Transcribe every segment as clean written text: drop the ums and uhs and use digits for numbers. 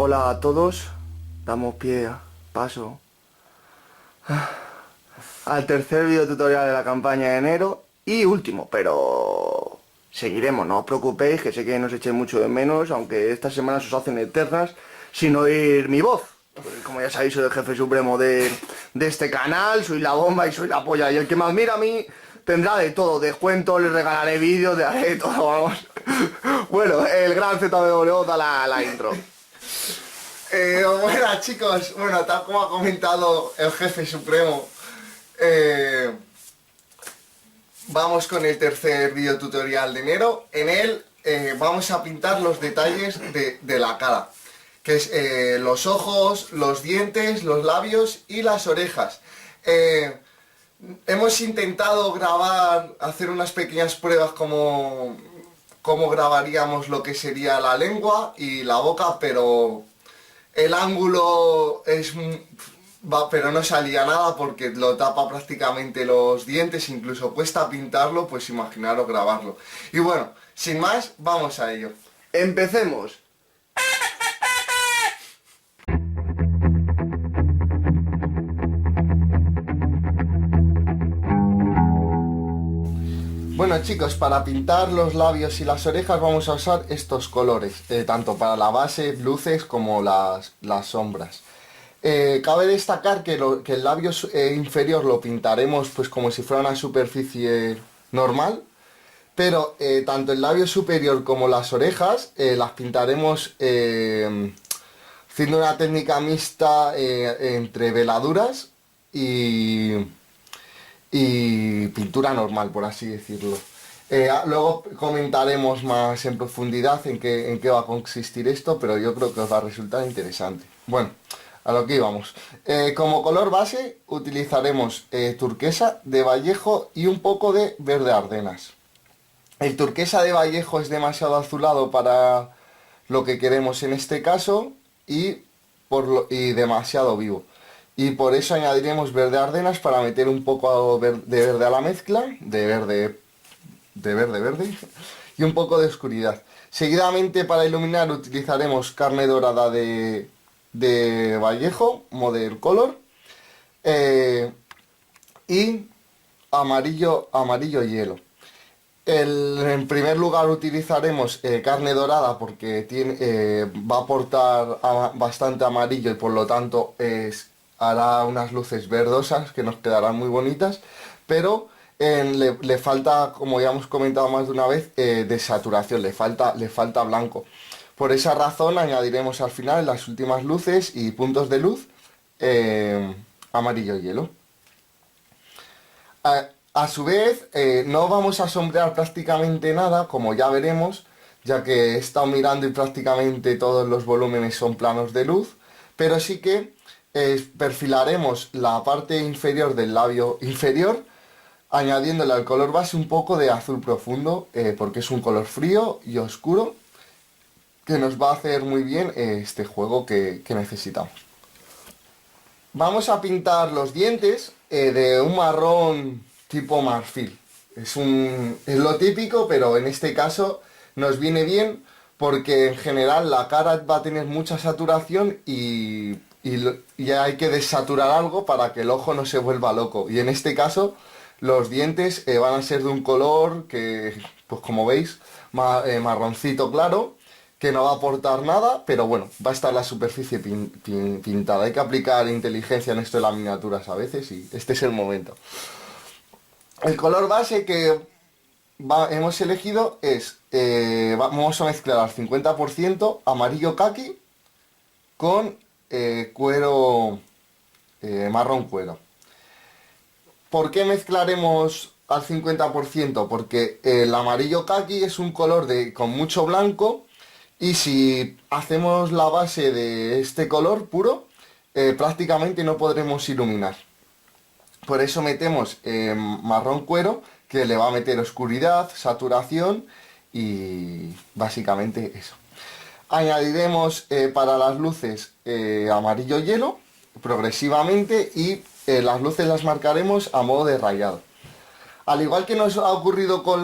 Hola a todos, damos paso al tercer video tutorial de la campaña de enero y último, pero seguiremos, no os preocupéis, que sé que nos echéis mucho de menos, aunque estas semanas os hacen eternas sin oír mi voz. Porque, como ya sabéis, soy el jefe supremo de este canal, soy la bomba y soy la polla, y el que me admira a mí tendrá de todo, descuento, le regalaré vídeos, le haré todo, vamos. Bueno, el gran ZBW da la intro. Buenas chicos, bueno, tal como ha comentado el jefe supremo, vamos con el tercer video tutorial de enero. En él vamos a pintar los detalles de la cara, que es los ojos, los dientes, los labios y las orejas. Hemos intentado hacer unas pequeñas pruebas como grabaríamos lo que sería la lengua y la boca, pero el ángulo pero no salía nada porque lo tapa prácticamente los dientes, incluso cuesta pintarlo, pues imaginaros grabarlo. Y bueno, sin más, vamos a ello. Empecemos. Bueno chicos, para pintar los labios y las orejas vamos a usar estos colores, tanto para la base, luces, como las sombras. Cabe destacar que el labio inferior lo pintaremos pues como si fuera una superficie normal, pero tanto el labio superior como las orejas las pintaremos haciendo una técnica mixta entre veladuras y pintura normal, por así decirlo. Luego comentaremos más en profundidad en qué va a consistir esto, pero yo creo que os va a resultar interesante. Bueno, a lo que íbamos. Como color base utilizaremos turquesa de Vallejo y un poco de verde Ardenas. El turquesa de Vallejo es demasiado azulado para lo que queremos en este caso y demasiado vivo. Y por eso añadiremos verde Ardenas para meter un poco de verde a la mezcla, de verde, y un poco de oscuridad. Seguidamente, para iluminar utilizaremos carne dorada de Vallejo, Model Color, y amarillo hielo. En primer lugar utilizaremos carne dorada porque va a aportar bastante amarillo y por lo tanto hará unas luces verdosas que nos quedarán muy bonitas, pero le falta, como ya hemos comentado más de una vez, de saturación, le falta blanco. Por esa razón añadiremos al final, en las últimas luces y puntos de luz, amarillo hielo. A su vez, no vamos a sombrear prácticamente nada, como ya veremos, ya que he estado mirando y prácticamente todos los volúmenes son planos de luz, pero sí que perfilaremos la parte inferior del labio inferior, añadiéndole al color base un poco de azul profundo, porque es un color frío y oscuro, que nos va a hacer muy bien este juego que necesitamos. Vamos a pintar los dientes de un marrón tipo marfil. Es lo típico, pero en este caso nos viene bien porque en general la cara va a tener mucha saturación y hay que desaturar algo para que el ojo no se vuelva loco. Y en este caso los dientes van a ser de un color que, pues como veis, marroncito claro, que no va a aportar nada, pero bueno, va a estar la superficie pintada. Hay que aplicar inteligencia en esto de las miniaturas a veces y este es el momento. El color base que hemos elegido es, vamos a mezclar al 50% amarillo caqui con cuero, marrón cuero. ¿Por qué mezclaremos al 50%? Porque el amarillo caqui es un color con mucho blanco y si hacemos la base de este color puro, prácticamente no podremos iluminar. Por eso metemos marrón cuero, que le va a meter oscuridad, saturación y básicamente eso. Añadiremos para las luces amarillo hielo progresivamente y las luces las marcaremos a modo de rayado. Al igual que nos ha ocurrido que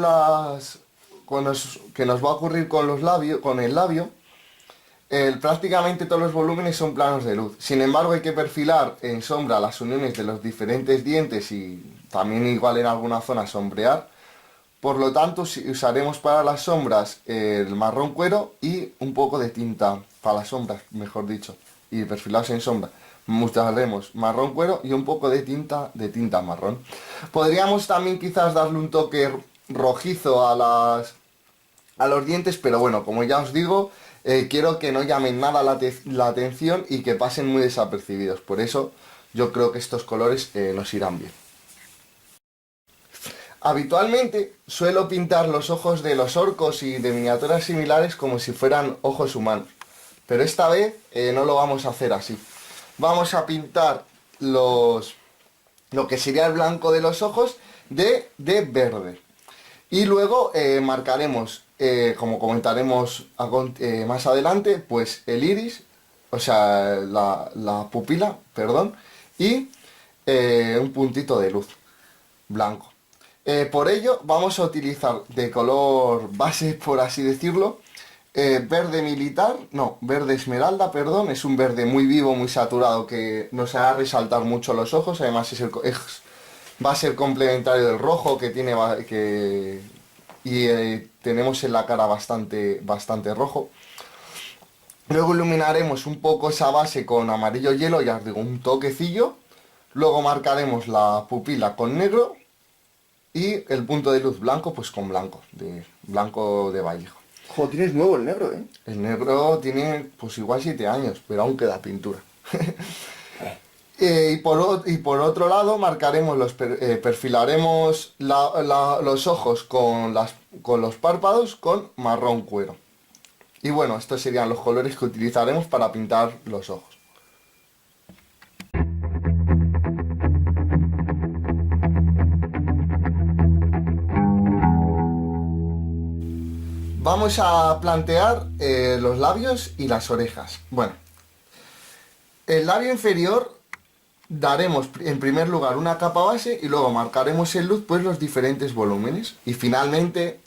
nos va a ocurrir con el labio, Prácticamente todos los volúmenes son planos de luz. Sin embargo, hay que perfilar en sombra las uniones de los diferentes dientes y también igual en alguna zona sombrear. Por lo tanto, usaremos para las sombras el marrón cuero y un poco de tinta, para las sombras, mejor dicho, y perfilados en sombra. Usaremos marrón cuero y un poco de tinta marrón. Podríamos también quizás darle un toque rojizo a los dientes, pero bueno, como ya os digo, quiero que no llamen nada la atención y que pasen muy desapercibidos. Por eso yo creo que estos colores nos irán bien. Habitualmente suelo pintar los ojos de los orcos y de miniaturas similares como si fueran ojos humanos, pero esta vez no lo vamos a hacer así. Vamos a pintar lo que sería el blanco de los ojos de verde. Y luego marcaremos, como comentaremos más adelante, pues el iris, o sea, la pupila, perdón, y un puntito de luz blanco. Por ello vamos a utilizar de color base, por así decirlo, verde militar, no, verde esmeralda, perdón, es un verde muy vivo, muy saturado que nos hará resaltar mucho los ojos, además va a ser complementario del rojo que tiene tenemos en la cara bastante rojo. Luego iluminaremos un poco esa base con amarillo hielo, ya os digo, un toquecillo. Luego marcaremos la pupila con negro y el punto de luz blanco, pues con blanco de Vallejo. Jo, tienes nuevo el negro, ¿eh? El negro tiene pues igual 7 años, pero aún queda pintura. Y por otro lado marcaremos perfilaremos los ojos con los párpados con marrón cuero. Y bueno, estos serían los colores que utilizaremos para pintar los ojos. Vamos a plantear los labios y las orejas. Bueno, el labio inferior daremos en primer lugar una capa base y luego marcaremos en luz pues los diferentes volúmenes. Y finalmente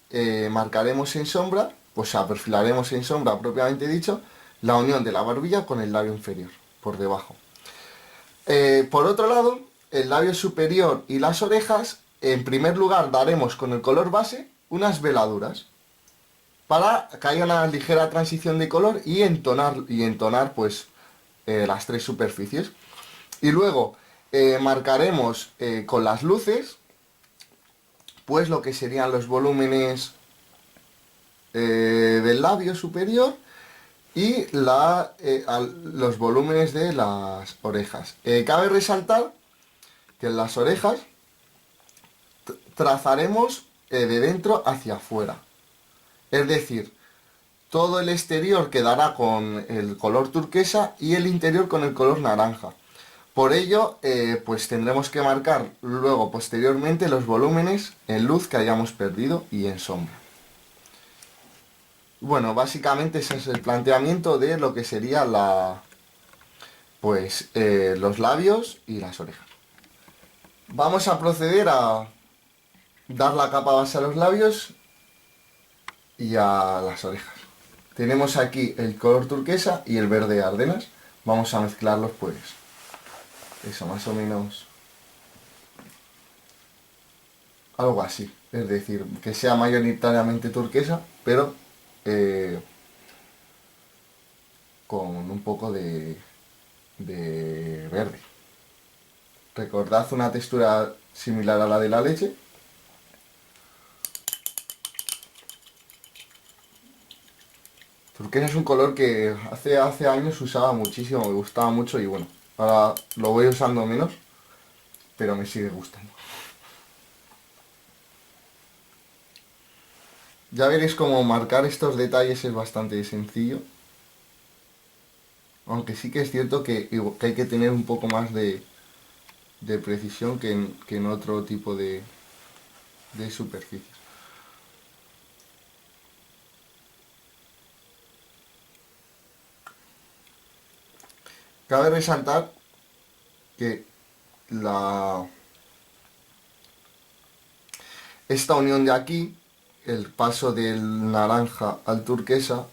marcaremos en sombra, pues perfilaremos en sombra propiamente dicho, la unión de la barbilla con el labio inferior, por debajo. Por otro lado, el labio superior y las orejas, en primer lugar daremos con el color base unas veladuras, para que haya una ligera transición de color y entonar pues las tres superficies. Y luego marcaremos con las luces pues lo que serían los volúmenes del labio superior y los volúmenes de las orejas. Cabe resaltar que en las orejas trazaremos de dentro hacia afuera. Es decir, todo el exterior quedará con el color turquesa y el interior con el color naranja. Por ello, pues tendremos que marcar luego posteriormente los volúmenes en luz que hayamos perdido y en sombra. Bueno, básicamente ese es el planteamiento de lo que sería los labios y las orejas. Vamos a proceder a dar la capa base a los labios y a las orejas. Tenemos aquí el color turquesa y el verde ardenas. Vamos a mezclarlos pues, eso más o menos, algo así. Es decir, que sea mayoritariamente turquesa, pero con un poco de verde. Recordad una textura similar a la de la leche. Turquesa es un color que hace años usaba muchísimo, me gustaba mucho y bueno, ahora lo voy usando menos, pero me sigue gustando. Ya veréis cómo marcar estos detalles es bastante sencillo, aunque sí que es cierto que hay que tener un poco más de precisión que en otro tipo de superficies. Cabe resaltar que esta unión de aquí, el paso del naranja al turquesa,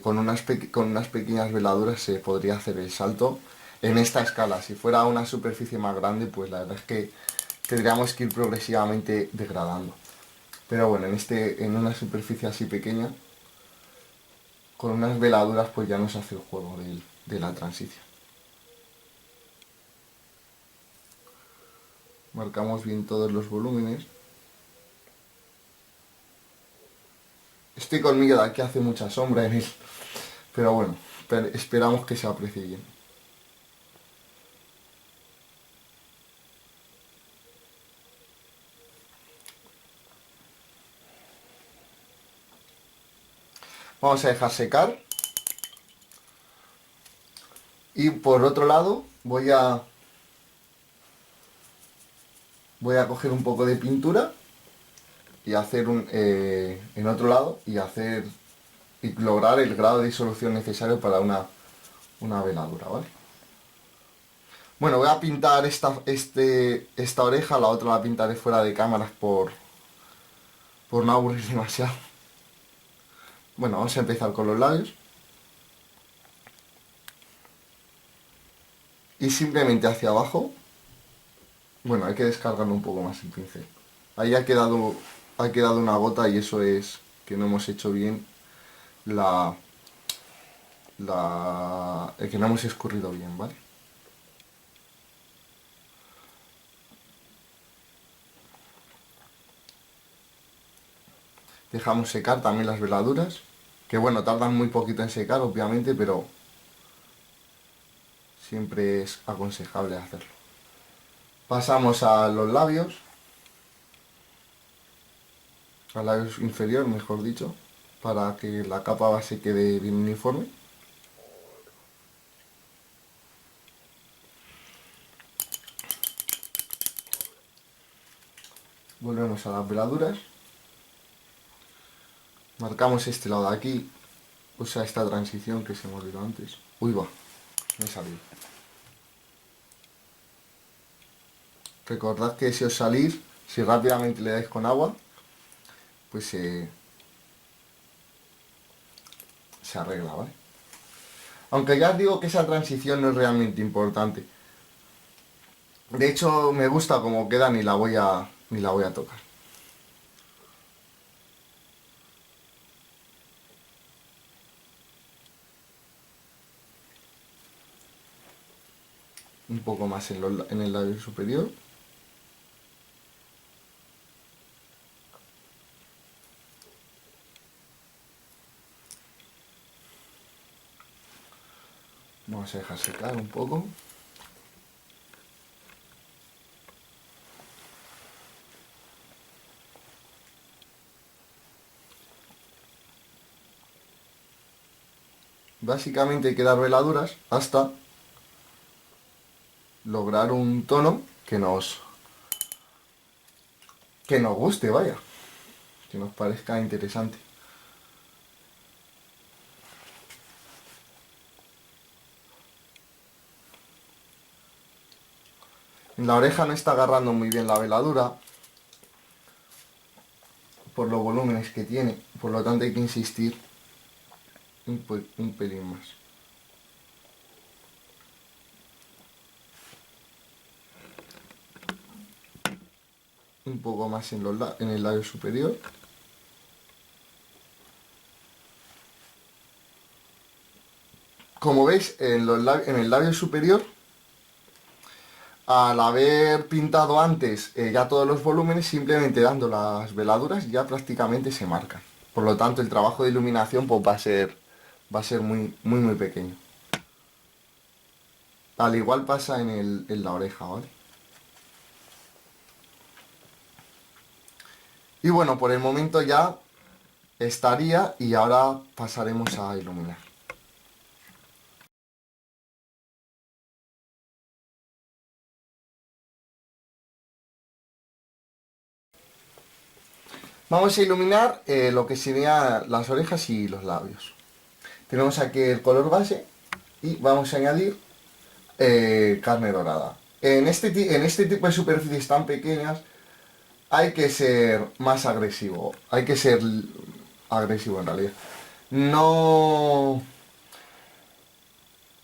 con unas pequeñas veladuras se podría hacer el salto en esta escala. Si fuera una superficie más grande, pues la verdad es que tendríamos que ir progresivamente degradando. Pero bueno, en una superficie así pequeña, con unas veladuras, pues ya nos hace el juego de la transición. Marcamos bien todos los volúmenes. Este colmillo de aquí hace mucha sombra en él, pero bueno, esperamos que se aprecie bien. Vamos a dejar secar. Y por otro lado voy a coger un poco de pintura y hacer en otro lado y lograr el grado de disolución necesario para una veladura, ¿vale? Bueno, voy a pintar esta oreja, la otra la pintaré fuera de cámaras por no aburrir demasiado. Bueno, vamos a empezar con los labios. Y simplemente hacia abajo. Bueno, hay que descargarlo un poco más el pincel. Ahí ha quedado una gota y eso es que no hemos hecho bien que no hemos escurrido bien, ¿vale? Dejamos secar también las veladuras, que bueno, tardan muy poquito en secar, obviamente, pero siempre es aconsejable hacerlo. Pasamos a los labios, al labio inferior, mejor dicho, para que la capa base quede bien uniforme. Volvemos a las veladuras. Marcamos este lado de aquí, usa esta transición que se me olvidó antes. Uy, va, me he salido. Recordad que si os salís, si rápidamente le dais con agua, pues se arregla, ¿vale? Aunque ya os digo que esa transición no es realmente importante. De hecho, me gusta como queda, ni la voy a tocar. Un poco más en el labio superior. Vamos a dejar secar un poco. Básicamente hay que dar veladuras hasta lograr un tono que nos guste, vaya, que nos parezca interesante. En la oreja no está agarrando muy bien la veladura por los volúmenes que tiene, por lo tanto hay que insistir un pelín más. Un poco más en el labio superior. Como veis, en el labio superior, al haber pintado antes ya todos los volúmenes, simplemente dando las veladuras ya prácticamente se marcan. Por lo tanto, el trabajo de iluminación pues, va a ser muy pequeño. Al igual pasa en la oreja, ¿vale? Y bueno, por el momento ya estaría y ahora pasaremos a iluminar. Vamos a iluminar lo que serían las orejas y los labios. Tenemos aquí el color base y vamos a añadir carne dorada. En este tipo de superficies tan pequeñas hay que ser más agresivo. Hay que ser agresivo en realidad. no,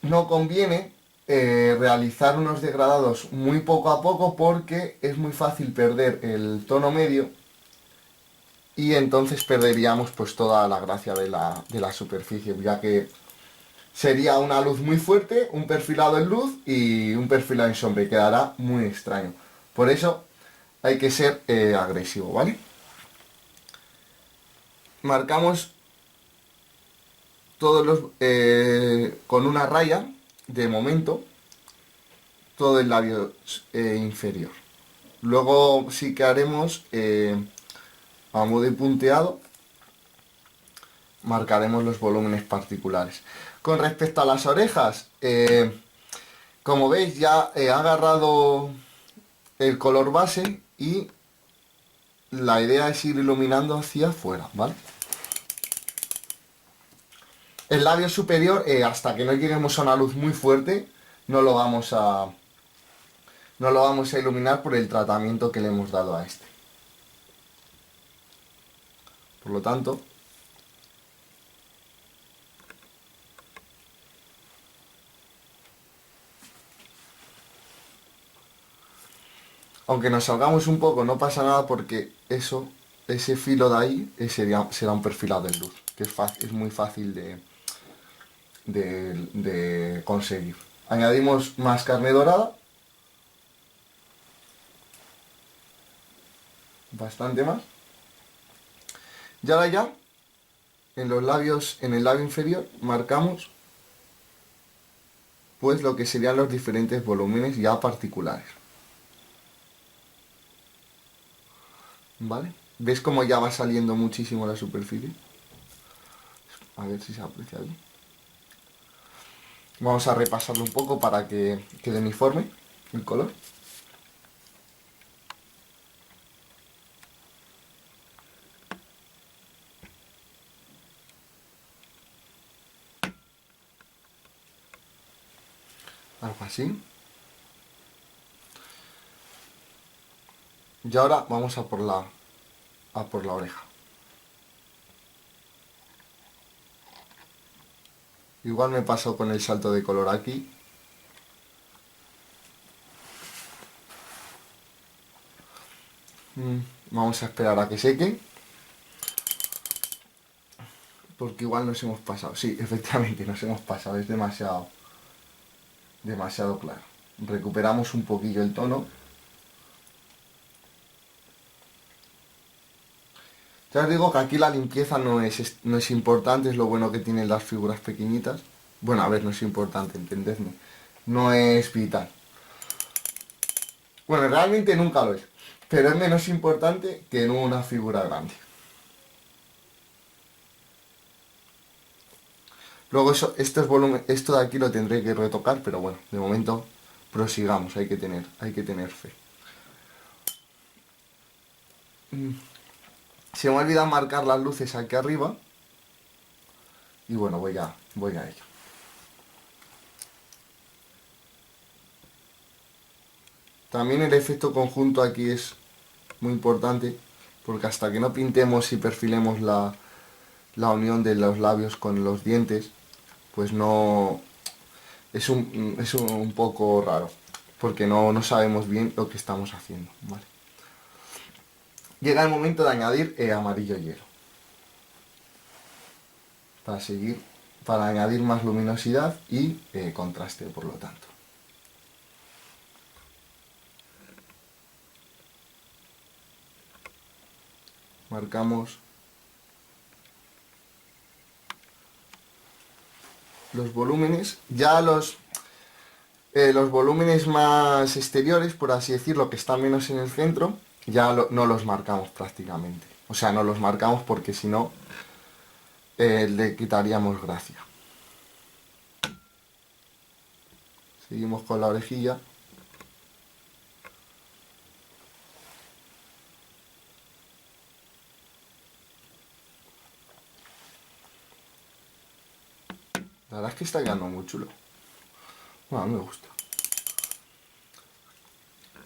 no conviene realizar unos degradados muy poco a poco porque es muy fácil perder el tono medio y entonces perderíamos pues toda la gracia de la superficie, ya que sería una luz muy fuerte, un perfilado en luz y un perfilado en sombra y quedará muy extraño. Por eso hay que ser agresivo, ¿vale? Marcamos todos los con una raya de momento todo el labio inferior. Luego sí que haremos a modo de punteado, marcaremos los volúmenes particulares. Con respecto a las orejas, como veis ya he agarrado el color base y la idea es ir iluminando hacia afuera, ¿vale? El labio superior, hasta que no lleguemos a una luz muy fuerte, no lo vamos a iluminar por el tratamiento que le hemos dado a este. Por lo tanto, aunque nos salgamos un poco, no pasa nada porque ese filo de ahí será un perfilado de luz, que es muy fácil de conseguir. Añadimos más carne dorada, bastante más. Y ahora ya, en los labios, en el labio inferior, marcamos pues lo que serían los diferentes volúmenes ya particulares. ¿Vale? ¿Ves cómo ya va saliendo muchísimo la superficie? A ver si se aprecia bien. Vamos a repasarlo un poco para que quede uniforme el color. Algo así. Y ahora vamos a por la oreja. Igual me paso con el salto de color aquí. Vamos a esperar a que seque. Porque igual nos hemos pasado. Sí, efectivamente nos hemos pasado. Es demasiado claro. Recuperamos un poquillo el tono. Ya os digo que aquí la limpieza no es importante, es lo bueno que tienen las figuras pequeñitas. Bueno, a ver, no es importante, entendedme. No es vital. Bueno, realmente nunca lo es. Pero es menos importante que en una figura grande. Luego esto de aquí lo tendré que retocar, pero bueno, de momento prosigamos, hay que tener fe. Se me ha olvidado marcar las luces aquí arriba. Y bueno, voy a ello. También el efecto conjunto aquí es muy importante, porque hasta que no pintemos y perfilemos la unión de los labios con los dientes, pues no... es un poco raro, porque no sabemos bien lo que estamos haciendo, ¿vale? Llega el momento de añadir amarillo hielo. Para añadir más luminosidad y contraste, por lo tanto. Marcamos los volúmenes, ya los volúmenes más exteriores, por así decirlo, que están menos en el centro, ya no los marcamos prácticamente. O sea, no los marcamos porque si no le quitaríamos gracia. Seguimos con la orejilla. La verdad es que está quedando muy chulo. Bueno, me gusta.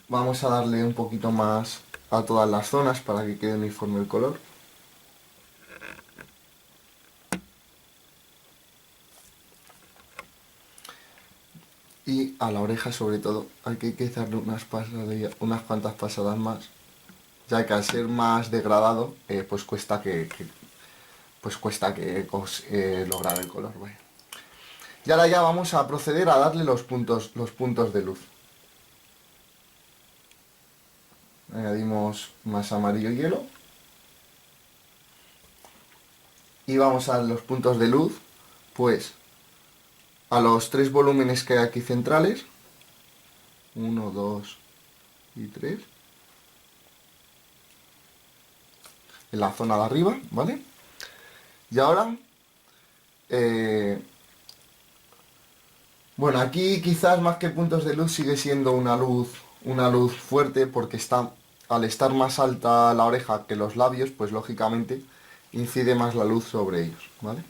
Vamos a darle un poquito más a todas las zonas para que quede uniforme el color. a la oreja sobre todo hay que darle unas cuantas pasadas más, ya que al ser más degradado, pues cuesta que lograr el color. Bueno. Y ahora ya vamos a proceder a darle los puntos de luz. Añadimos más amarillo hielo. Y vamos a dar los puntos de luz, pues, a los 3 volúmenes que hay aquí centrales. 1, 2 y 3. En la zona de arriba, ¿vale? Y ahora, bueno, aquí quizás más que puntos de luz sigue siendo una luz fuerte, porque al estar más alta la oreja que los labios, pues lógicamente incide más la luz sobre ellos, ¿vale?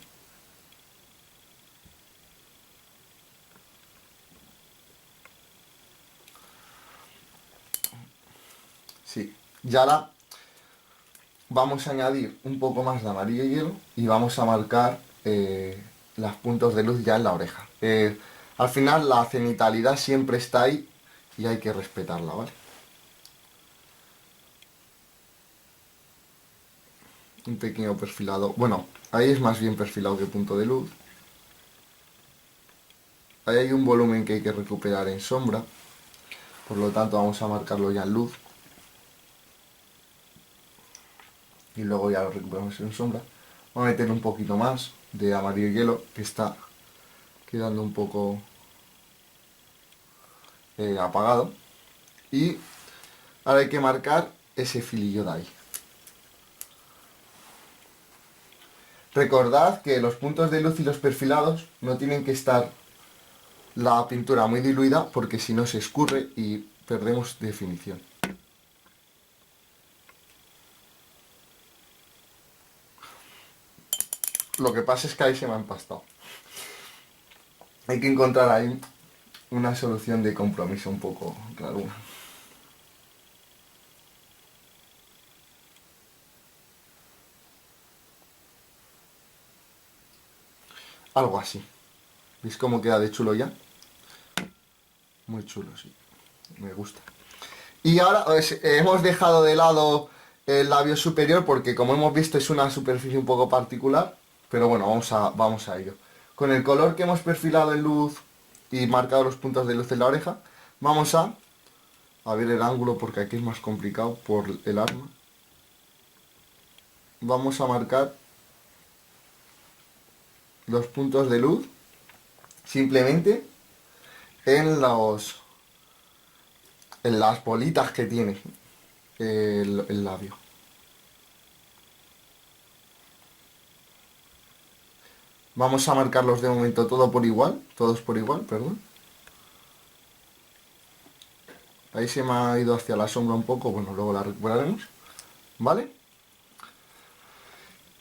Sí, y ahora vamos a añadir un poco más de amarillo hielo y vamos a marcar los puntos de luz ya en la oreja. Al final la cenitalidad siempre está ahí y hay que respetarla, ¿vale? Un pequeño perfilado. Bueno, ahí es más bien perfilado que punto de luz. Ahí hay un volumen que hay que recuperar en sombra. Por lo tanto vamos a marcarlo ya en luz. Y luego ya lo recuperamos en sombra. Vamos a meter un poquito más de amarillo hielo, que está quedando un poco apagado. Y ahora hay que marcar ese filillo de ahí. Recordad que los puntos de luz y los perfilados no tienen que estar la pintura muy diluida, porque si no se escurre y perdemos definición. Lo que pasa es que ahí se me ha empastado. Hay que encontrar ahí una solución de compromiso un poco rara. Algo así. ¿Veis cómo queda de chulo ya? Muy chulo, sí. Me gusta. Y ahora hemos dejado de lado el labio superior porque, como hemos visto, es una superficie un poco particular. Pero bueno, vamos a ello. Con el color que hemos perfilado en luz y marcado los puntos de luz en la oreja, vamos a ver el ángulo, porque aquí es más complicado por el arma. Vamos a marcar los puntos de luz simplemente en las bolitas que tiene el labio. Vamos a marcarlos de momento todos por igual, perdón. Ahí se me ha ido hacia la sombra un poco, bueno, luego la recuperaremos, ¿vale?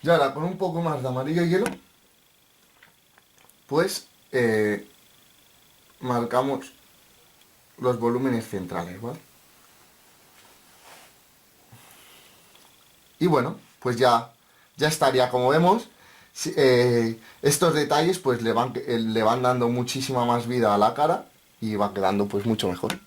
Y ahora con un poco más de amarillo hielo, pues marcamos los volúmenes centrales, ¿vale? Y bueno, pues ya estaría. Como vemos, estos detalles pues le van dando muchísima más vida a la cara y va quedando pues mucho mejor.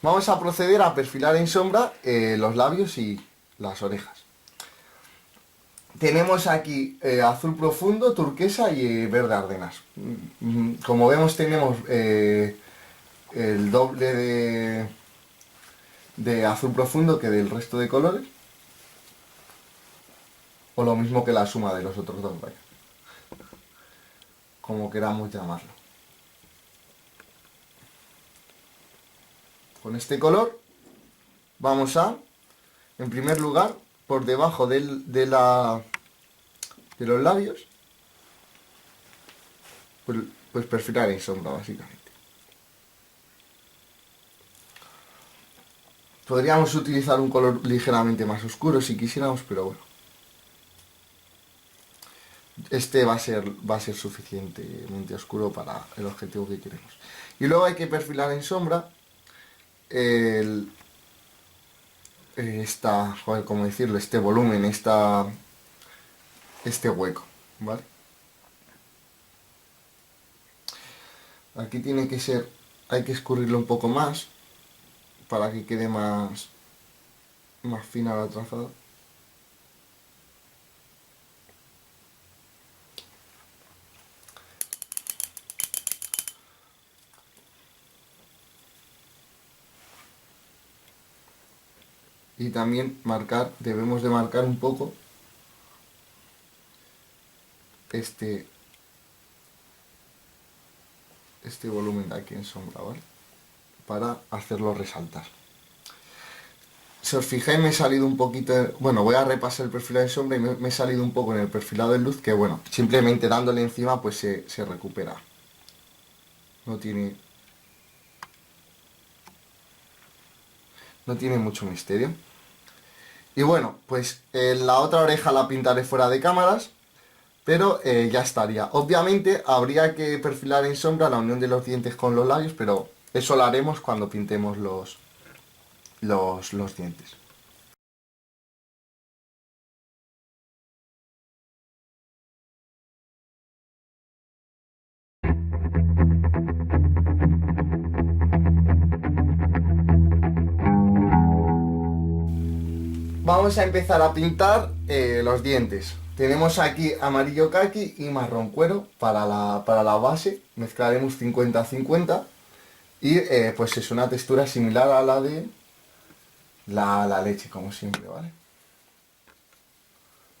Vamos a proceder a perfilar en sombra los labios y las orejas. Tenemos aquí azul profundo, turquesa y verde ardenas. Como vemos, tenemos el doble de azul profundo que del resto de colores. O lo mismo que la suma de los otros dos, vaya. Como queramos llamarlo. Con este color vamos a, en primer lugar, por debajo de los labios, pues perfilar en sombra, básicamente. Podríamos utilizar un color ligeramente más oscuro si quisiéramos, pero bueno. Este va a ser suficientemente oscuro para el objetivo que queremos. Y luego hay que perfilar en sombra joder, ¿cómo decirlo? Este volumen, este hueco, ¿vale? Aquí tiene que ser, hay que escurrirlo un poco más para que quede más fina la trazada. Y también debemos de marcar un poco este volumen de aquí en sombra, ¿vale? Para hacerlo resaltar. Si os fijáis me he salido un poquito, bueno, voy a repasar el perfilado de sombra y me he salido un poco en el perfilado de luz, que bueno, simplemente dándole encima pues se recupera. No tiene mucho misterio. Y bueno, pues la otra oreja la pintaré fuera de cámaras, pero ya estaría. Obviamente habría que perfilar en sombra la unión de los dientes con los labios, pero eso lo haremos cuando pintemos los dientes. Vamos a empezar a pintar los dientes. Tenemos aquí amarillo caqui y marrón cuero para la base. Mezclaremos 50-50 y pues es una textura similar a la de la leche, como siempre, ¿vale?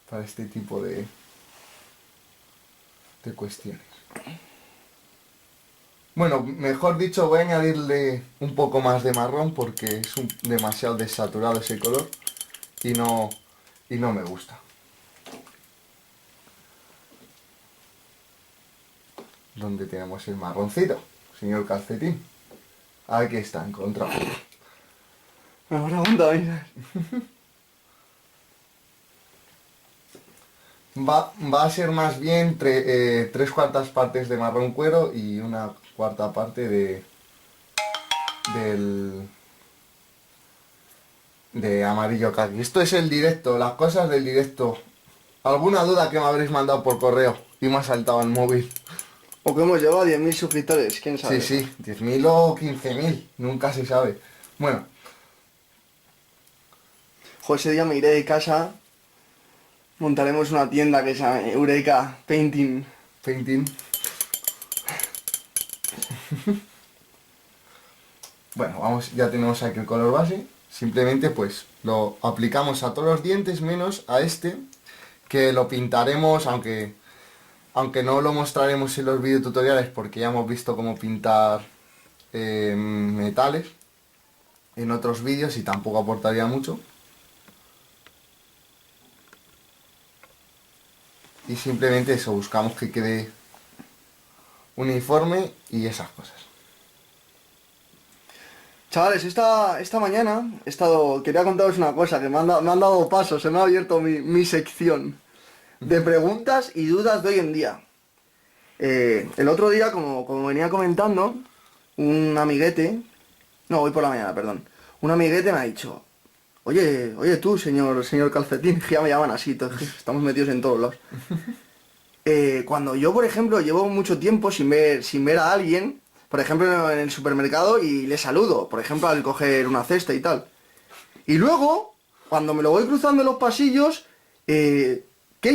Para este tipo de cuestiones. Bueno, mejor dicho, voy a añadirle un poco más de marrón porque es demasiado desaturado ese color y no me gusta. ¿Dónde tenemos el marroncito, señor Calcetín? Aquí está, encontrado. Ahora onda, mira. Va a ser más bien 3/4 partes de marrón cuero y 1/4 parte de amarillo caqui. Esto es el directo, las cosas del directo. ¿Alguna duda que me habréis mandado por correo y me ha saltado el móvil? O que hemos llegado a 10.000 suscriptores, quién sabe. Sí, 10.000 o 15.000, nunca se sabe. Bueno. Joder, ese día me iré de casa, montaremos una tienda que se llama Eureka Painting. Bueno, ya tenemos aquí el color base. Simplemente pues lo aplicamos a todos los dientes menos a este, que lo pintaremos, aunque no lo mostraremos en los videotutoriales porque ya hemos visto cómo pintar metales en otros vídeos y tampoco aportaría mucho. Y simplemente eso, buscamos que quede uniforme y esas cosas. Chavales, esta mañana quería contaros una cosa, que me han dado paso, se me ha abierto mi sección de preguntas y dudas de hoy en día. El otro día, como venía comentando, un amiguete, no, hoy por la mañana, perdón, un amiguete me ha dicho, oye tú, señor Calcetín, que ya me llaman así, estamos metidos en todos lados. Cuando yo, por ejemplo, llevo mucho tiempo sin ver a alguien, por ejemplo, en el supermercado y le saludo, por ejemplo, al coger una cesta y tal. Y luego, cuando me lo voy cruzando en los pasillos, ¿qué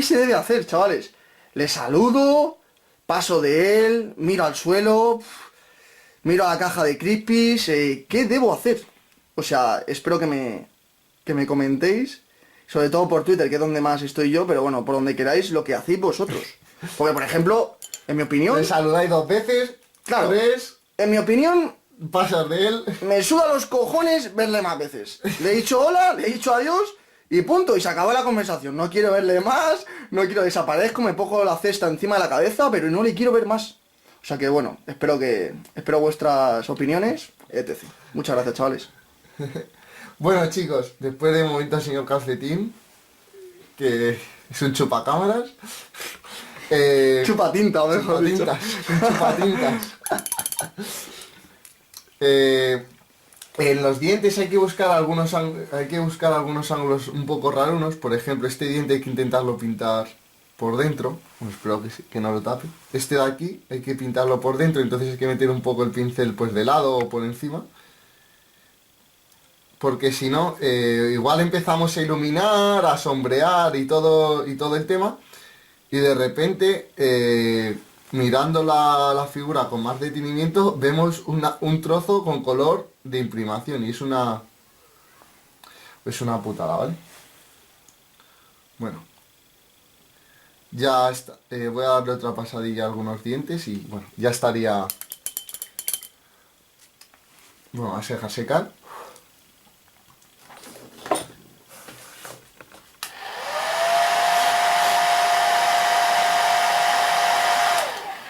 se debe hacer, chavales? Le saludo, paso de él, miro al suelo, miro a la caja de Crispies, ¿qué debo hacer? O sea, espero que me comentéis, sobre todo por Twitter, que es donde más estoy yo, pero bueno, por donde queráis, lo que hacéis vosotros. Porque, por ejemplo, en mi opinión... Le saludáis 2 veces, claro, 3... En mi opinión... Pasas de él... Me suda los cojones verle más veces. Le he dicho hola, le he dicho adiós y punto, y se acabó la conversación. No quiero verle más, no quiero desaparezco, me pongo la cesta encima de la cabeza, pero no le quiero ver más. O sea que bueno, espero vuestras opiniones, etc. Muchas gracias, chavales. Bueno, chicos, después de momento señor Calcetín, que es un chupacámaras. Chupatinta, mejor dicho. Chupatintas. En los dientes hay que buscar algunos ángulos un poco rarunos. Por ejemplo, este diente hay que intentarlo pintar por dentro. Bueno, espero que no lo tape. Este de aquí hay que pintarlo por dentro, entonces hay que meter un poco el pincel pues de lado o por encima. Porque si no, igual empezamos a iluminar, a sombrear y todo el tema. Y de repente, mirando la figura con más detenimiento, vemos un trozo con color de imprimación. Y es una putada, ¿vale? Bueno, ya está. Voy a darle otra pasadilla a algunos dientes y bueno, ya estaría. Bueno, a dejar secar.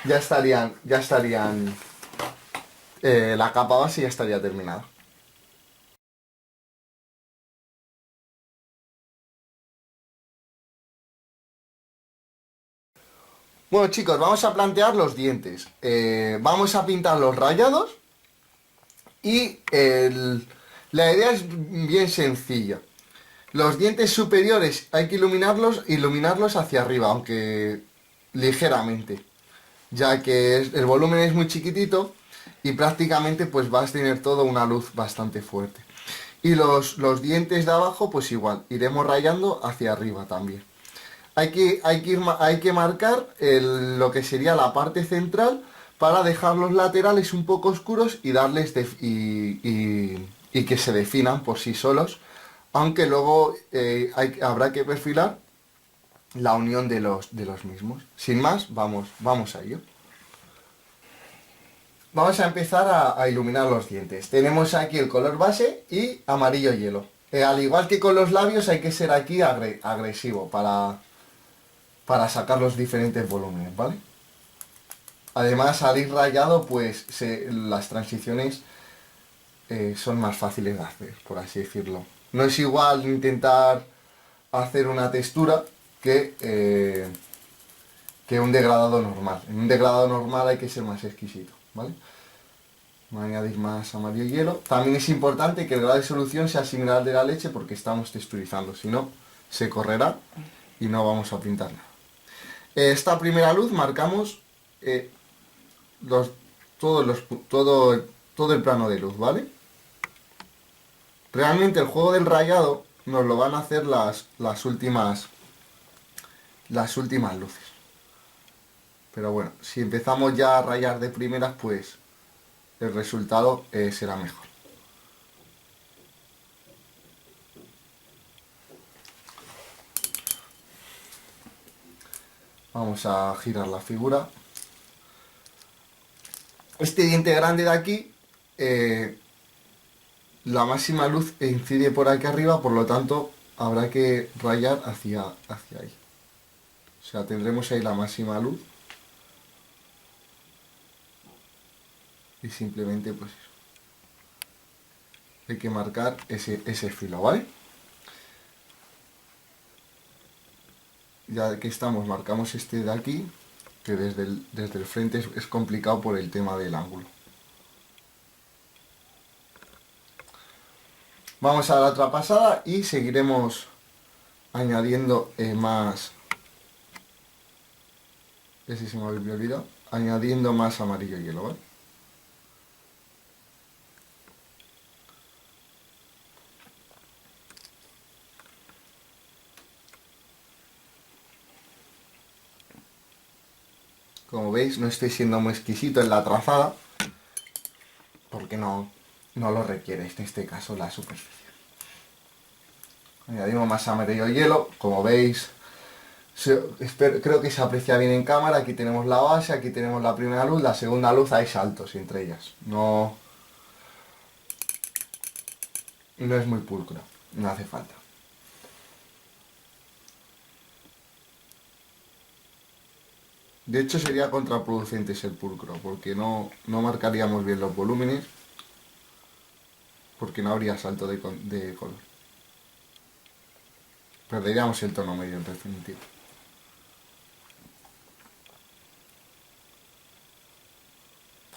Ya estarían. La capa base ya estaría terminada. Bueno chicos, vamos a plantear los dientes. Vamos a pintar los rayados y la idea es bien sencilla. Los dientes superiores hay que iluminarlos hacia arriba, aunque ligeramente, ya que el volumen es muy chiquitito y prácticamente pues vas a tener toda una luz bastante fuerte. Y los dientes de abajo pues igual, iremos rayando hacia arriba también. Hay que marcar lo que sería la parte central para dejar los laterales un poco oscuros y darles y que se definan por sí solos, aunque luego habrá que perfilar la unión de los mismos. Sin más, vamos a ello. Vamos a empezar a iluminar los dientes. Tenemos aquí el color base y amarillo hielo. Al igual que con los labios hay que ser aquí agresivo para sacar los diferentes volúmenes, ¿vale? Además, al ir rayado, pues las transiciones son más fáciles de hacer, por así decirlo. No es igual intentar hacer una textura que un degradado normal. En un degradado normal hay que ser más exquisito, ¿vale? Voy a añadir más amarillo hielo. También es importante que el grado de solución sea similar al de la leche porque estamos texturizando, si no, se correrá y no vamos a pintar nada. Esta primera luz marcamos eh, los, todos los, todo el plano de luz, ¿vale? Realmente el juego del rayado nos lo van a hacer las últimas luces. Pero bueno, si empezamos ya a rayar de primeras, pues el resultado será mejor. Vamos a girar la figura. Este diente grande de aquí, la máxima luz incide por aquí arriba, por lo tanto habrá que rayar hacia ahí. O sea, tendremos ahí la máxima luz. Y simplemente pues eso. Hay que marcar ese filo, ¿vale? Ya que estamos, marcamos este de aquí, que desde el frente es complicado por el tema del ángulo. Vamos a la otra pasada y seguiremos añadiendo más... Ese se me había olvidado. Añadiendo más amarillo hielo, ¿vale? Como veis, no estoy siendo muy exquisito en la trazada, porque no lo requiere en este caso la superficie. Añadimos más amarillo hielo, como veis, creo que se aprecia bien en cámara. Aquí tenemos la base, aquí tenemos la primera luz, la segunda luz hay saltos entre ellas. No es muy pulcro, no hace falta. De hecho sería contraproducente ser pulcro, porque no marcaríamos bien los volúmenes, porque no habría salto de color. Perderíamos el tono medio en definitiva.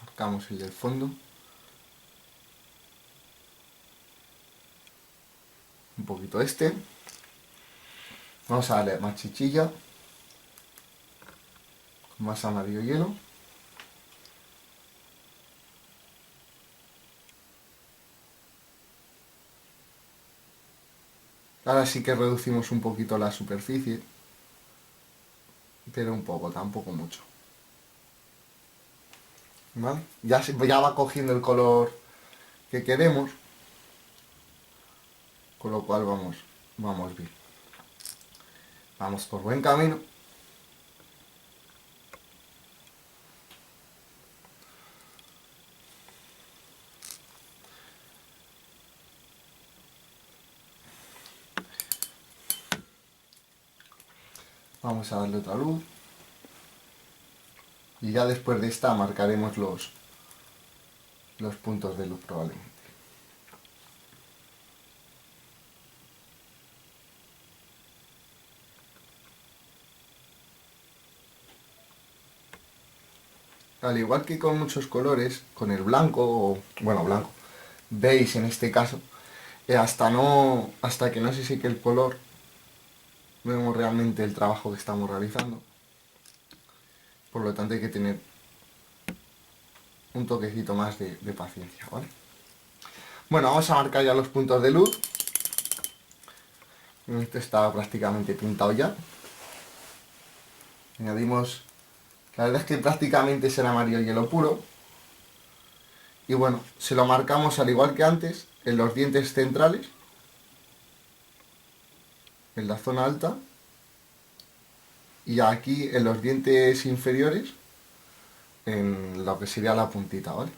Marcamos el del fondo. un poquito este. Vamos a darle más chichilla, más amarillo hielo. Ahora sí que reducimos un poquito la superficie, pero un poco, tampoco mucho. ¿Vale? Ya va cogiendo el color que queremos, con lo cual vamos bien. Vamos por buen camino. Vamos a darle otra luz. Y ya después de esta marcaremos los puntos de luz probablemente. Al igual que con muchos colores, con el blanco, o, bueno, blanco, beige en este caso, hasta que no se seque el color, vemos realmente el trabajo que estamos realizando. Por lo tanto hay que tener un toquecito más de paciencia, ¿vale? Bueno, vamos a marcar ya los puntos de luz. Esto está prácticamente pintado ya. Añadimos, la verdad es que prácticamente es el amarillo hielo puro. Y bueno, se lo marcamos al igual que antes, en los dientes centrales, en la zona alta, y aquí en los dientes inferiores, en lo que sería la puntita, ¿vale?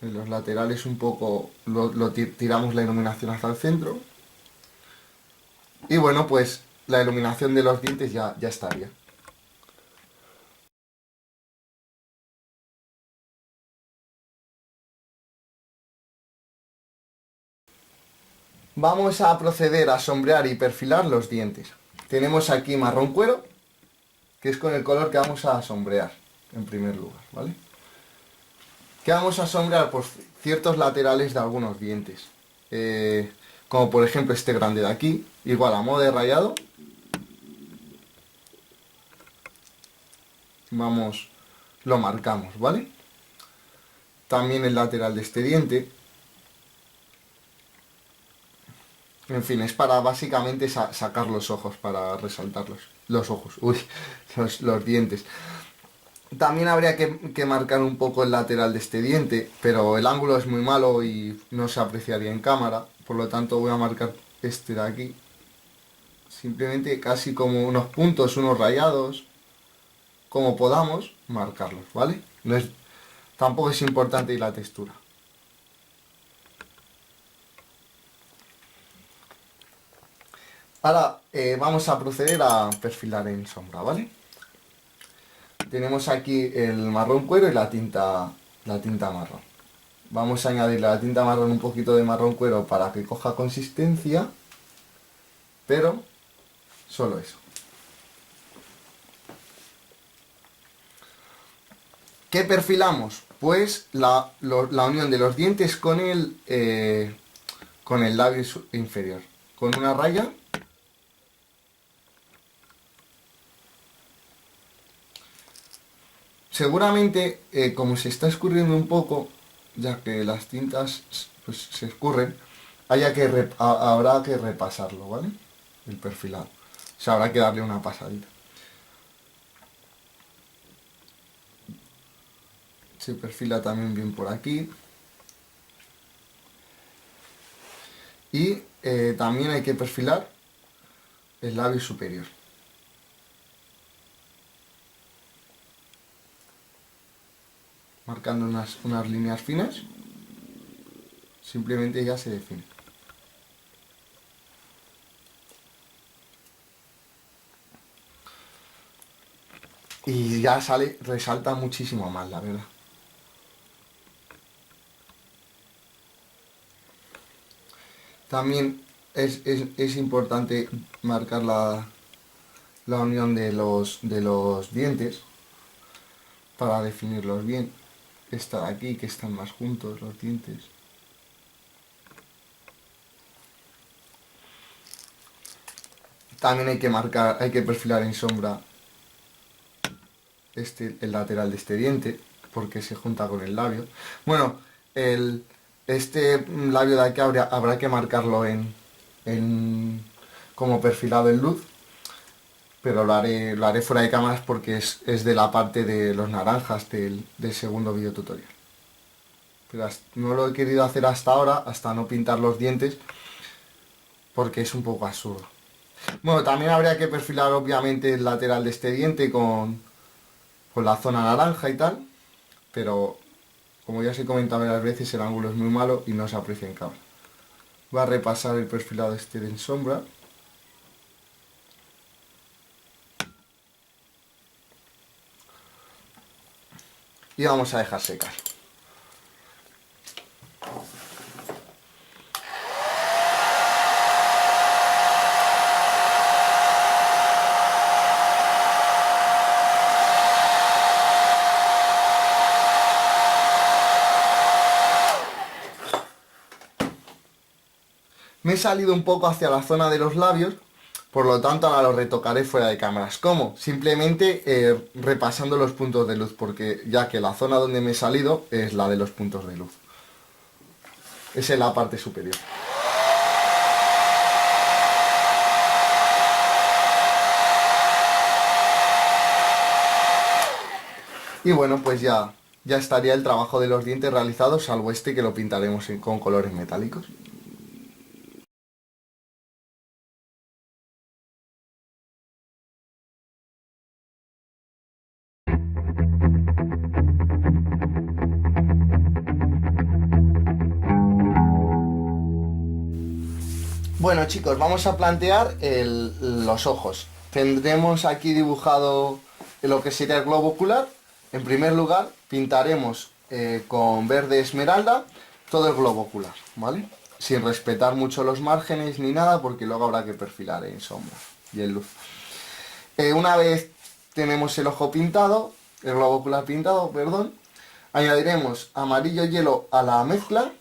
En los laterales un poco tiramos la iluminación hacia el centro. Y bueno, pues la iluminación de los dientes ya estaría. Vamos a proceder a sombrear y perfilar los dientes. Tenemos aquí marrón cuero, que es con el color que vamos a sombrear, en primer lugar, ¿vale? ¿Qué vamos a sombrear? Pues ciertos laterales de algunos dientes. Como por ejemplo este grande de aquí, igual a modo de rayado. Lo marcamos, ¿vale? También el lateral de este diente. En fin, es para básicamente sacar los ojos, para resaltarlos. Los ojos, uy, los dientes. También habría que marcar un poco el lateral de este diente, pero el ángulo es muy malo y no se apreciaría en cámara. Por lo tanto voy a marcar este de aquí. Simplemente casi como unos puntos, unos rayados. Como podamos, marcarlos, ¿vale? Tampoco es importante la textura. Ahora vamos a proceder a perfilar en sombra, ¿vale? Tenemos aquí el marrón cuero y la tinta marrón. Vamos a añadirle a la tinta marrón un poquito de marrón cuero para que coja consistencia, pero solo eso. ¿Qué perfilamos? Pues la unión de los dientes con el labio inferior. Con una raya. Seguramente, como se está escurriendo un poco, ya que las tintas pues, se escurren, habrá que repasarlo, ¿vale? El perfilado. O sea, habrá que darle una pasadita. Se perfila también bien por aquí. Y también hay que perfilar el labio superior. Marcando unas líneas finas. Simplemente ya se define. Y ya resalta muchísimo más, la verdad. También es importante marcar la unión de los dientes para definirlos bien. Esta de aquí, que están más juntos los dientes. También hay que perfilar en sombra el lateral de este diente, porque se junta con el labio. Bueno, este labio de aquí habrá que marcarlo como perfilado en luz, pero lo haré fuera de cámaras porque es de la parte de los naranjas del segundo video tutorial. Pero no lo he querido hacer hasta ahora, hasta no pintar los dientes, porque es un poco absurdo. Bueno, también habría que perfilar obviamente el lateral de este diente con la zona naranja y tal, pero como ya os he comentado varias veces, el ángulo es muy malo y no se aprecia en cámara. Voy a repasar el perfilado este en sombra. Y vamos a dejar secar. Me he salido un poco hacia la zona de los labios, por lo tanto ahora lo retocaré fuera de cámaras. ¿Cómo? Simplemente repasando los puntos de luz, porque ya que la zona donde me he salido es la de los puntos de luz. Es en la parte superior. Y bueno, pues ya estaría el trabajo de los dientes realizado, salvo este que lo pintaremos con colores metálicos. Bueno chicos, vamos a plantear los ojos. Tendremos aquí dibujado lo que sería el globo ocular. En primer lugar, pintaremos con verde esmeralda todo el globo ocular, ¿vale? Sin respetar mucho los márgenes ni nada, porque luego habrá que perfilar en sombra y en luz. Una vez tenemos el ojo pintado, el globo ocular pintado, perdón, añadiremos amarillo hielo a la mezcla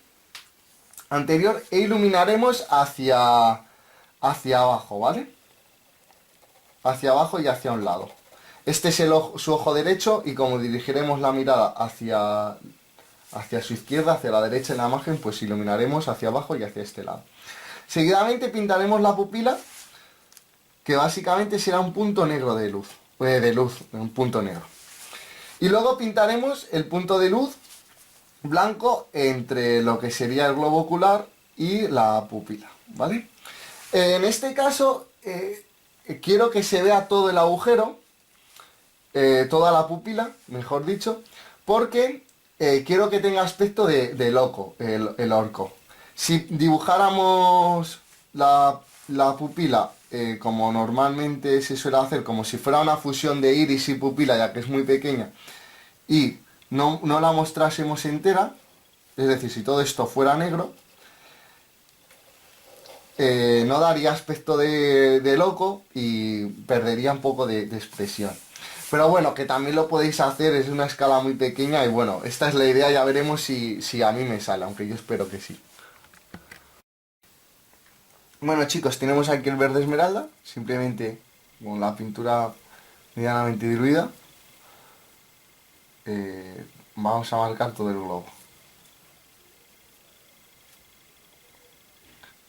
anterior e iluminaremos hacia abajo, ¿vale? Hacia abajo y hacia un lado. Este es su ojo derecho y como dirigiremos la mirada hacia su izquierda, hacia la derecha en la imagen, pues iluminaremos hacia abajo y hacia este lado. Seguidamente pintaremos la pupila, que básicamente será un punto negro de luz, un punto negro. Y luego pintaremos el punto de luz blanco entre lo que sería el globo ocular y la pupila, ¿vale? En este caso quiero que se vea todo el agujero, toda la pupila, mejor dicho, porque quiero que tenga aspecto de loco, el orco. Si dibujáramos la pupila como normalmente se suele hacer, como si fuera una fusión de iris y pupila, ya que es muy pequeña, y no la mostrásemos entera, es decir, si todo esto fuera negro, no daría aspecto de loco y perdería un poco de expresión. Pero bueno, que también lo podéis hacer, es una escala muy pequeña y bueno, esta es la idea, ya veremos si a mí me sale, aunque yo espero que sí. Bueno chicos, tenemos aquí el verde esmeralda, simplemente con la pintura medianamente diluida. Vamos a marcar todo el globo.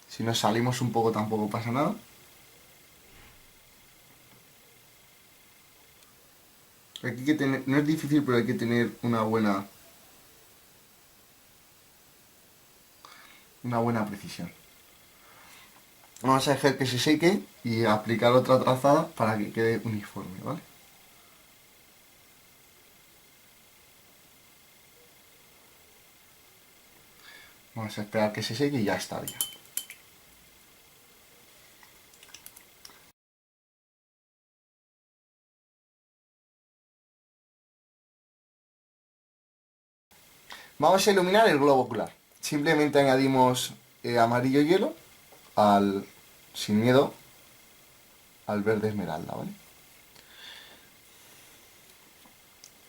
Si nos salimos un poco tampoco pasa nada. Hay que tener, no es difícil, pero hay que tener una buena precisión. Vamos a dejar que se seque y aplicar otra trazada para que quede uniforme, ¿vale? Vamos a esperar que se seque y ya estaría. Vamos a iluminar el globo ocular. Simplemente añadimos amarillo hielo sin miedo al verde esmeralda, ¿vale?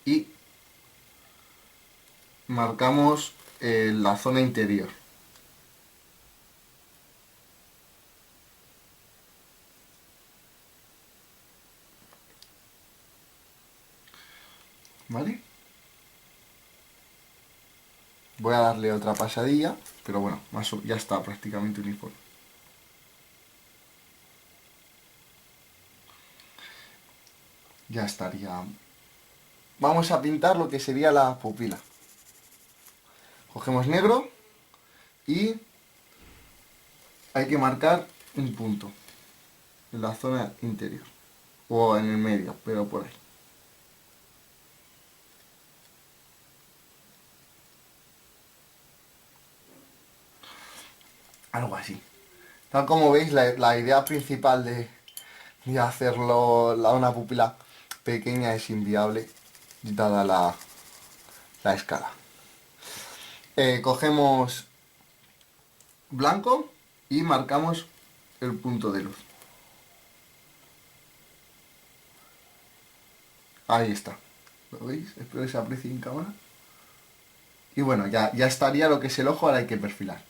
Y marcamos la zona interior. ¿vale? Voy a darle otra pasadilla, pero bueno, ya está prácticamente uniforme. Ya estaría. Vamos a pintar lo que sería la pupila. Cogemos negro y hay que marcar un punto en la zona interior o en el medio, pero por ahí. Algo así. Tal como veis, la idea principal de hacerlo una pupila pequeña es inviable dada la escala. Cogemos blanco y marcamos el punto de luz. Ahí está. ¿Lo veis? Espero que se aprecie en cámara. Y bueno, ya estaría lo que es el ojo, ahora hay que perfilar.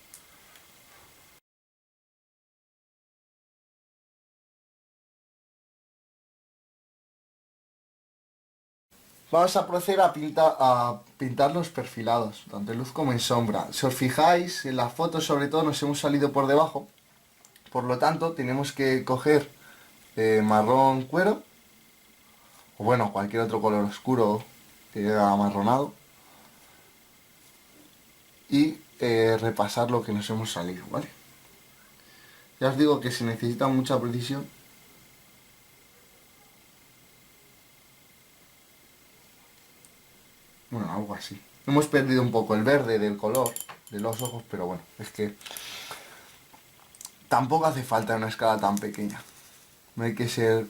Vamos a proceder a pintar los perfilados, tanto en luz como en sombra. Si os fijáis, en las fotos sobre todo nos hemos salido por debajo. Por lo tanto, tenemos que coger marrón cuero, o bueno, cualquier otro color oscuro amarronado, y repasar lo que nos hemos salido, ¿vale? Ya os digo que se necesita mucha precisión. Bueno, algo así. Hemos perdido un poco el verde del color de los ojos, pero bueno, es que tampoco hace falta una escala tan pequeña. Hay que ser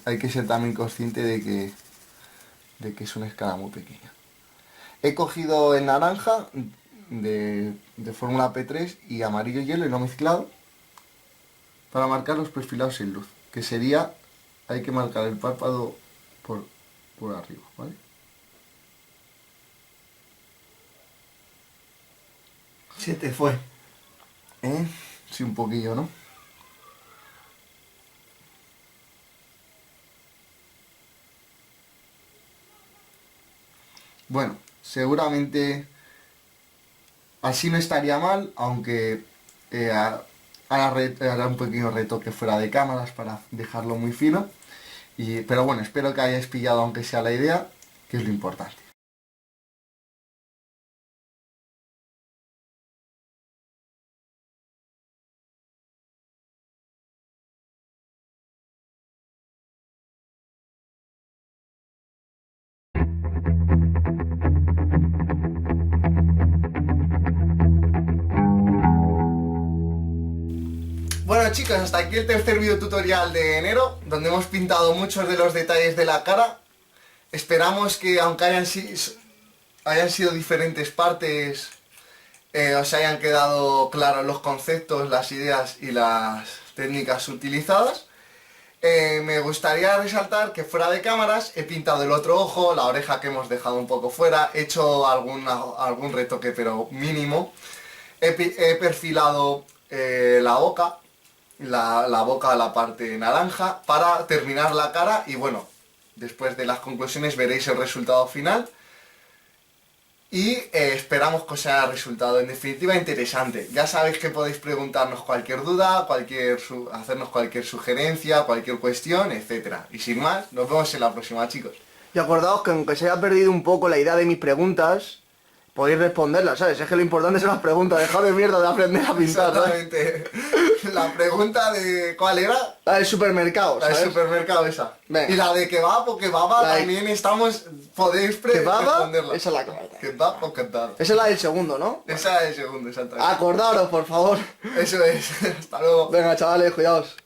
también consciente de que es una escala muy pequeña. He cogido el naranja de fórmula P3 y amarillo hielo y lo he mezclado para marcar los perfilados sin luz, que sería, hay que marcar el párpado por arriba, ¿vale? Se te fue. Sí, un poquillo, ¿no? Bueno, seguramente así no estaría mal, aunque hará un pequeño retoque fuera de cámaras para dejarlo muy fino. Pero bueno, espero que hayáis pillado aunque sea la idea, que es lo importante. Bueno chicos, hasta aquí el tercer video tutorial de enero, donde hemos pintado muchos de los detalles de la cara. Esperamos que aunque hayan sido diferentes partes, os hayan quedado claros los conceptos, las ideas y las técnicas utilizadas. Me gustaría resaltar que fuera de cámaras he pintado el otro ojo, la oreja que hemos dejado un poco fuera, he hecho algún retoque pero mínimo, he perfilado la boca, la parte naranja para terminar la cara y bueno, después de las conclusiones veréis el resultado final. Y esperamos que os haya resultado en definitiva interesante. Ya sabéis que podéis preguntarnos cualquier duda, hacernos cualquier sugerencia, cualquier cuestión, etc. Y sin más, nos vemos en la próxima, chicos. Y acordaos que aunque se haya perdido un poco la idea de mis preguntas, podéis responderlas, ¿sabes? Es que lo importante son las preguntas, dejad de mierda de aprender a pintar, ¿sabes? Exactamente. La pregunta de... ¿cuál era? La del supermercado, La ¿sabes? del supermercado esa. Venga. Y la de kebab o kebaba también podéis ¿Kebaba? responderla. Esa es la correcta. Kebab o kebab. Esa es la del segundo, ¿no? Esa es el segundo, exactamente. Acordaros, por favor. Eso es. Hasta luego. Venga, chavales, cuidaos.